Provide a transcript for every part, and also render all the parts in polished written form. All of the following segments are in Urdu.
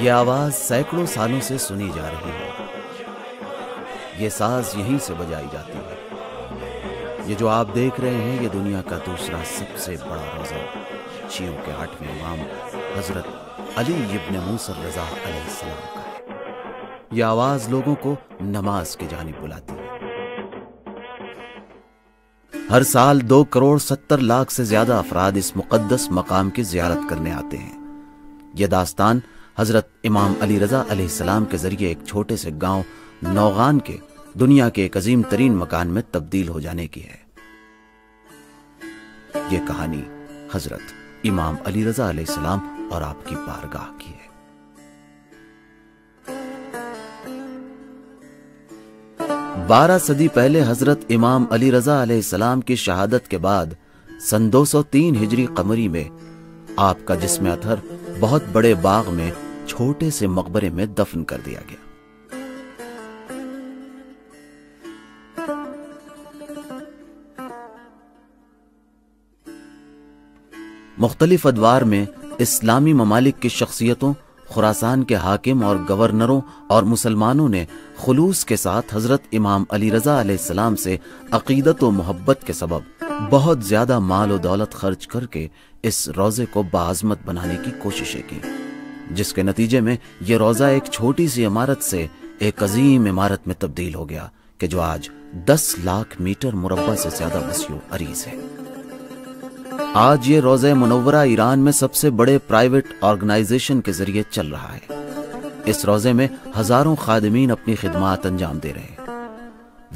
یہ آواز سینکڑوں سالوں سے سنی جا رہی ہے، یہ ساز یہیں سے بجائی جاتی ہے۔ یہ جو آپ دیکھ رہے ہیں یہ دنیا کا دوسرا سب سے بڑا روزہ شیعوں کے 8ویں امام حضرت علی ابن موسیٰ الرضا علیہ السلام کا ہے۔ یہ آواز لوگوں کو نماز کی جانب بلاتی ہے۔ ہر سال 2.70 کروڑ سے زیادہ افراد اس مقدس مقام کی زیارت کرنے آتے ہیں۔ یہ داستان حضرت امام علی رضا علیہ السلام کے ذریعے ایک چھوٹے سے گاؤں نوغان کے دنیا کے ایک عظیم ترین مکان میں تبدیل ہو جانے کی ہے۔ یہ کہانی حضرت امام علی رضا علیہ السلام اور آپ کی بارگاہ کی ہے۔ 12 صدی پہلے حضرت امام علی رضا علیہ السلام کی شہادت کے بعد سن 203 ہجری قمری میں آپ کا جسم اطہر بہت بڑے باغ میں چھوٹے سے مقبرے میں دفن کر دیا گیا۔ مختلف ادوار میں اسلامی ممالک کی شخصیتوں، خراسان کے حاکم اور گورنروں اور مسلمانوں نے خلوص کے ساتھ حضرت امام علی رضا علیہ السلام سے عقیدت و محبت کے سبب بہت زیادہ مال و دولت خرچ کر کے اس روزے کو باعظمت بنانے کی کوششیں کی، جس کے نتیجے میں یہ روزہ ایک چھوٹی سی عمارت سے ایک عظیم عمارت میں تبدیل ہو گیا کہ جو آج 10 لاکھ میٹر مربع سے زیادہ وسیع و عریض ہے۔ آج یہ روزہ منورہ ایران میں سب سے بڑے پرائیویٹ آرگنائزیشن کے ذریعے چل رہا ہے۔ اس روزے میں ہزاروں خادمین اپنی خدمات انجام دے رہے ہیں۔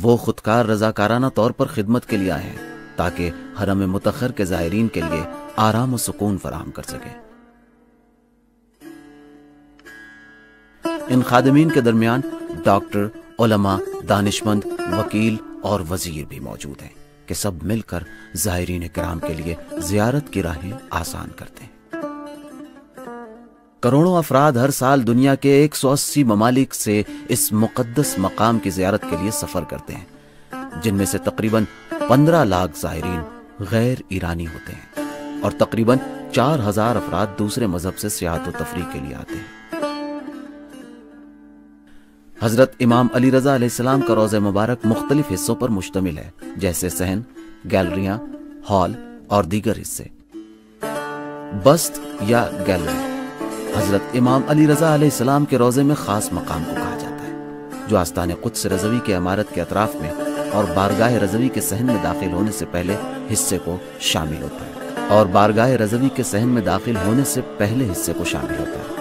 وہ خودکار رضاکارانہ طور پر خدمت کے لیے آئے ہیں تاکہ حرم مطہر کے زائرین کے لیے آرام و سکون فراہم کر سکیں۔ ان خادمین کے درمیان ڈاکٹر، علماء، دانشمند، وکیل اور وزیر بھی موجود ہیں کہ سب مل کر زائرین کرام کے لیے زیارت کی راہیں آسان کرتے ہیں۔ کروڑوں افراد ہر سال دنیا کے 180 ممالک سے اس مقدس مقام کی زیارت کے لیے سفر کرتے ہیں، جن میں سے تقریباً 15 لاکھ زائرین غیر ایرانی ہوتے ہیں اور تقریباً 4000 افراد دوسرے مذہب سے سیاحت و تفریح کے لیے آتے ہیں۔ حضرت امام علی رضا علیہ السلام کا روضہ مبارک مختلف حصوں پر مشتمل ہے، جیسے صحن، گیلریاں، ہال اور دیگر حصے۔ بست یا گیلری حضرت امام علی رضا علیہ السلام کے روضے میں خاص مقام کو کہا جاتا ہے، جو آستان قدس رضوی کے عمارت کے اطراف میں اور بارگاہ رضوی کے صحن میں داخل ہونے سے پہلے حصے کو شامل ہوتا ہے، اور بارگاہ رضوی کے صحن میں داخل ہونے سے پہلے حصے کو شامل ہوتا ہے۔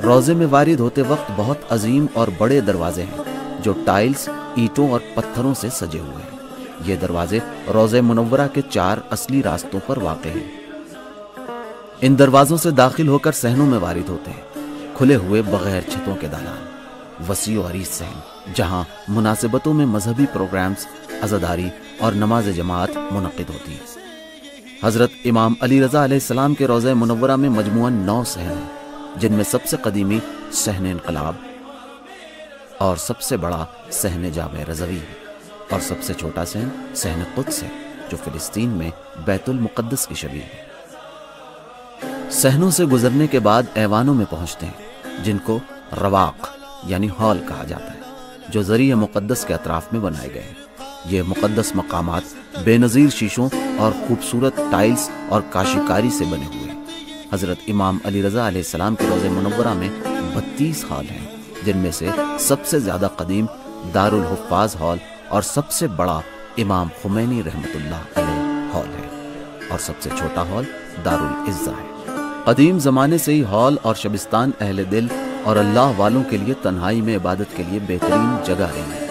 روضے میں وارد ہوتے وقت بہت عظیم اور بڑے دروازے ہیں جو ٹائلز، اینٹوں اور پتھروں سے سجے ہوئے ہیں۔ یہ دروازے روضہ منورہ کے 4 اصلی راستوں پر واقع ہیں۔ ان دروازوں سے داخل ہو کر صحنوں میں وارد ہوتے ہیں، کھلے ہوئے بغیر چھتوں کے دالان، وسیع و عریض صحن جہاں مناسبتوں میں مذہبی پروگرامز، عزاداری اور نماز جماعت منعقد ہوتی ہے۔ حضرت امام علی رضا علیہ السلام کے روضہ منورہ میں مجموعاً 9 صحن ہیں، جن میں سب سے قدیمی صحن انقلاب اور سب سے بڑا صحن جامع رضوی ہے، اور سب سے چھوٹا صحن قدس ہے جو فلسطین میں بیت المقدس کی شبیہ ہے۔ صحنوں سے گزرنے کے بعد ایوانوں میں پہنچتے ہیں جن کو رواق یعنی ہال کہا جاتا ہے، جو ذریعہ مقدس کے اطراف میں بنائے گئے ہیں۔ یہ مقدس مقامات بے نظیر شیشوں اور خوبصورت ٹائلز اور کاشیکاری سے بنے ہوئے ہیں۔ حضرت امام علی رضا علیہ السلام کے روضہ منورہ میں 32 ہال ہیں، جن میں سے سب سے زیادہ قدیم دارالحفاظ ہال اور سب سے بڑا امام خمینی رحمت اللہ علیہ ہال ہے، اور سب سے چھوٹا ہال دارالعزہ ہے۔ قدیم زمانے سے ہی ہال اور شبستان اہل دل اور اللہ والوں کے لیے تنہائی میں عبادت کے لیے بہترین جگہ رہی ہے۔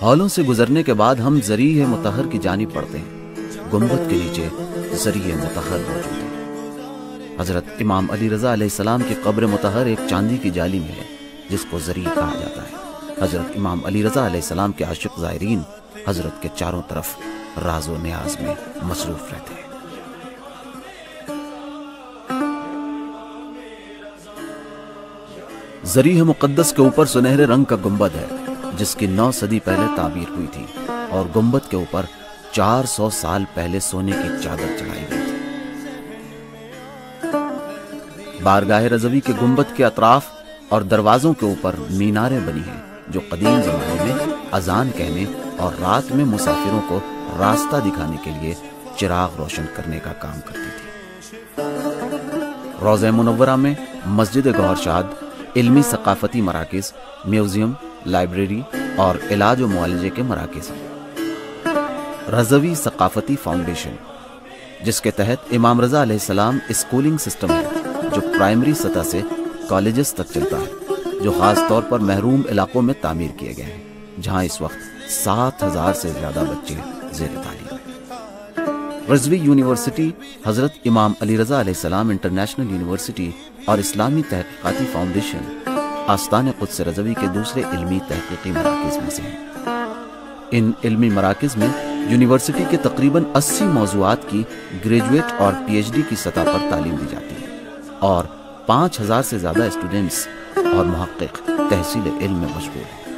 ہالوں سے گزرنے کے بعد ہم ذریعہ مطہر کی جانب بڑھتے ہیں۔ گنبد کے نیچے ذریعہ مطہر موجود ہے۔ حضرت امام علی رضا علیہ السلام کی قبر مطہر ایک چاندی کی جالی میں ہے جس کو ذریعہ کہا جاتا ہے۔ حضرت امام علی رضا علیہ السلام کے عاشق زائرین حضرت کے چاروں طرف راز و نیاز میں مصروف رہتے ہیں۔ ذریعہ مقدس کے اوپر سنہرے رنگ کا گنبد ہے جس کی 9 صدی پہلے تعمیر ہوئی تھی، اور گنبد کے اوپر 400 سال پہلے سونے کی چادر چڑھائی گئی تھی۔ بارگاہ رضوی کے گنبد کے اطراف اور دروازوں کے اوپر میناریں بنی ہیں جو قدیم زمانے میں اذان کہنے اور رات میں مسافروں کو راستہ دکھانے کے لیے چراغ روشن کرنے کا کام کرتی تھی۔ روضہ منورہ میں مسجد گوہر شاد علمی ثقافتی مراکز، میوزیم، لائبریری اور علاج و معالجے کے مراکز ہیں۔ رضوی ثقافتی فاؤنڈیشن، جس کے تحت امام رضا علیہ السلام اسکولنگ سسٹم ہے جو پرائمری سطح سے کالجز تک چلتا ہے، جو خاص طور پر محروم علاقوں میں تعمیر کیے گئے ہیں، جہاں اس وقت 7,000 سے زیادہ بچے زیر تعلیم ہیں۔ رضوی یونیورسٹی حضرت امام علی رضا علیہ السلام انٹرنیشنل یونیورسٹی اور اسلامی تحقیقاتی فاؤنڈیشن آستان قدس رضوی کے دوسرے علمی تحقیقی مراکز میں سے ہیں۔ ان علمی مراکز میں یونیورسٹی کے تقریباً 80 موضوعات کی گریجویٹ اور پی ایچ ڈی کی سطح پر تعلیم دی جاتی ہے اور 5,000 سے زیادہ اسٹوڈنٹس اور محقق تحصیل علم میں مشغول ہیں۔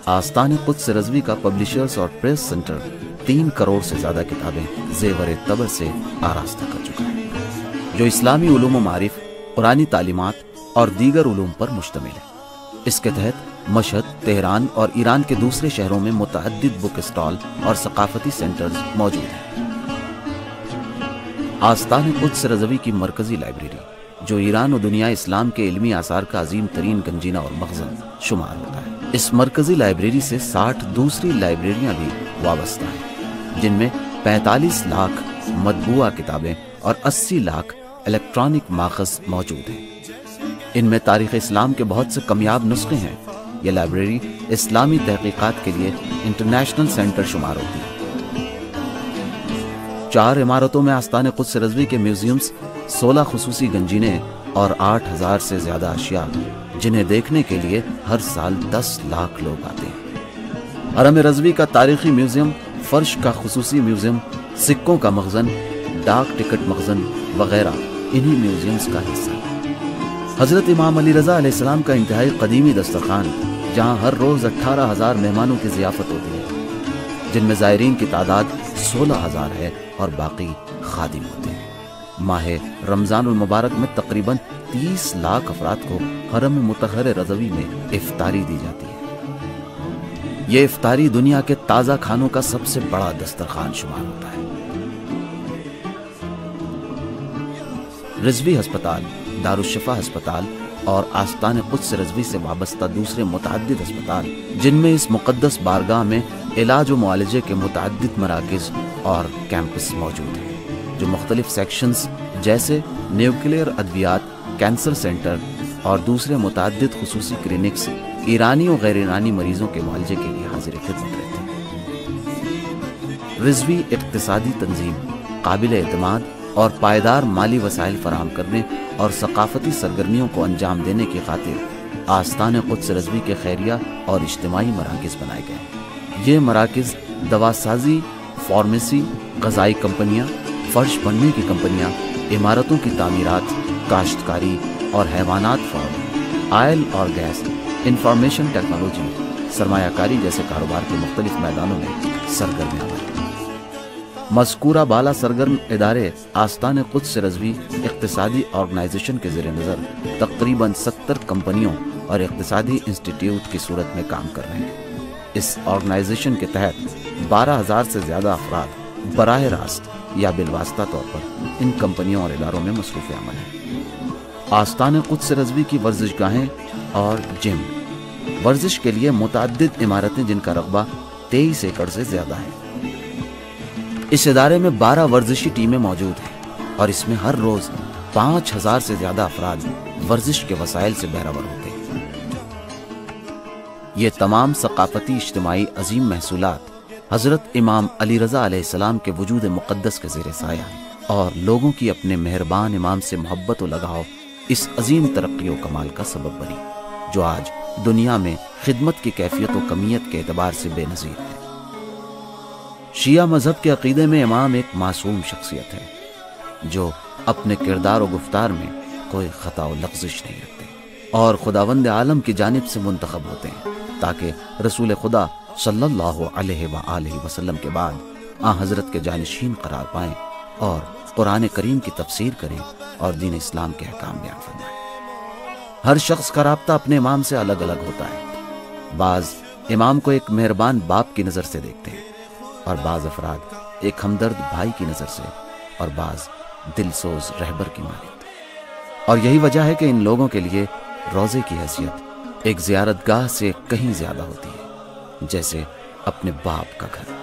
آستان قدس رضوی کا پبلشرز اور پریس سنٹر 3 کروڑ سے زیادہ کتابیں زیور طبع سے آراستہ کر چکا ہے، جو اسلامی علوم و معارف، قرآنی تعلیمات اور دیگر علوم پر مشتمل ہے۔ اس کے تحت مشہد، تہران اور ایران کے دوسرے شہروں میں متعدد بک اسٹال اور ثقافتی سینٹرز موجود ہیں۔ آستان قدس رضوی کی مرکزی لائبریری، جو ایران و دنیا اسلام کے علمی آثار کا عظیم ترین گنجینہ اور مخزن شمار ہوتا ہے، اس مرکزی لائبریری سے 60 دوسری لائبریریاں بھی وابستہ ہیں، جن میں 45 لاکھ مطبوعہ کتابیں اور 80 لاکھ الیکٹرانک ماخذ موجود ہیں۔ ان میں تاریخ اسلام کے بہت سے کمیاب نسخے ہیں۔ یہ لائبریری اسلامی تحقیقات کے لیے انٹرنیشنل سینٹر شمار ہوتی ہے۔ 4 عمارتوں میں آستان قدس رضوی کے میوزیمز، 16 خصوصی گنجینے اور 8,000 سے زیادہ اشیاء، جنہیں دیکھنے کے لیے ہر سال 10 لاکھ لوگ آتے ہیں۔ حرم رضوی کا تاریخی میوزیم، فرش کا خصوصی میوزیم، سکوں کا مخزن، ڈاک ٹکٹ مخزن وغیرہ انہی میوزیمز کا حصہ ہے۔ حضرت امام علی رضا علیہ السلام کا انتہائی قدیمی دسترخوان، جہاں ہر روز 18,000 مہمانوں کی ضیافت ہوتی ہے، جن میں زائرین کی تعداد 16,000 ہے اور باقی خادم ہوتے ہیں۔ ماہ رمضان المبارک میں تقریباً 30 لاکھ افراد کو حرم مطہر رضوی میں افطاری دی جاتی ہے۔ یہ افطاری دنیا کے تازہ کھانوں کا سب سے بڑا دسترخوان شمار ہوتا ہے۔ رضوی ہسپتال، دارالشفا ہسپتال اور آستان قدس رضوی سے وابستہ دوسرے متعدد ہسپتال، جن میں اس مقدس بارگاہ میں علاج و معالجے کے متعدد مراکز اور کیمپس موجود ہیں، جو مختلف سیکشنز جیسے نیوکلیئر ادویات، کینسر سینٹر اور دوسرے متعدد خصوصی کلینکس ایرانی و غیر ایرانی مریضوں کے معالجے کے لیے حاضر خدمت رہتے ہیں۔ رضوی اقتصادی تنظیم، قابل اعتماد اور پائیدار مالی وسائل فراہم کرنے اور ثقافتی سرگرمیوں کو انجام دینے کی خاطر آستان قدس رضوی کے خیریہ اور اجتماعی مراکز بنائے گئے ہیں۔ یہ مراکز دوا سازی، فارمیسی، غذائی کمپنیاں، فرش بننے کی کمپنیاں، عمارتوں کی تعمیرات، کاشتکاری اور حیوانات فارم، آئل اور گیس، انفارمیشن ٹیکنالوجی، سرمایہ کاری جیسے کاروبار کے مختلف میدانوں میں سرگرمیاں بنیں۔ مذکورہ بالا سرگرم ادارے آستان قدس رضوی اقتصادی آرگنائزیشن کے زیر نظر تقریباً 70 کمپنیوں اور اقتصادی انسٹیٹیوٹ کی صورت میں کام کر رہے ہیں۔ اس آرگنائزیشن کے تحت 12,000 سے زیادہ افراد براہ راست یا بالواسطہ طور پر ان کمپنیوں اور اداروں میں مصروف عمل ہیں۔ آستان قدس رضوی کی ورزش گاہیں اور جم، ورزش کے لیے متعدد عمارتیں جن کا رقبہ 23 ایکڑ سے زیادہ ہے۔ اس ادارے میں 12 ورزشی ٹیمیں موجود ہیں اور اس میں ہر روز 5,000 سے زیادہ افراد ورزش کے وسائل سے بہرور ہوتے ہیں۔ یہ تمام ثقافتی اجتماعی عظیم محصولات حضرت امام علی رضا علیہ السلام کے وجود مقدس کے زیر سایہ ہیں اور لوگوں کی اپنے مہربان امام سے محبت و لگاؤ اس عظیم ترقی و کمال کا سبب بنی، جو آج دنیا میں خدمت کی کیفیت و کمیت کے اعتبار سے بے نظیر ہے۔ شیعہ مذہب کے عقیدے میں امام ایک معصوم شخصیت ہے جو اپنے کردار و گفتار میں کوئی خطا و لغزش نہیں رکھتے اور خداوند عالم کی جانب سے منتخب ہوتے ہیں تاکہ رسول خدا صلی اللہ علیہ وآلہ وسلم کے بعد حضرت کے جانشین قرار پائیں اور قرآن کریم کی تفسیر کریں اور دین اسلام کے احکام بیان فرمائیں۔ ہر شخص کا رابطہ اپنے امام سے الگ الگ ہوتا ہے۔ بعض امام کو ایک مہربان باپ کی نظر سے دیکھتے ہیں، اور بعض افراد ایک ہمدرد بھائی کی نظر سے، اور بعض دل سوز رہبر کی مانند۔ اور یہی وجہ ہے کہ ان لوگوں کے لیے روزے کی حیثیت ایک زیارت گاہ سے کہیں زیادہ ہوتی ہے، جیسے اپنے باپ کا گھر۔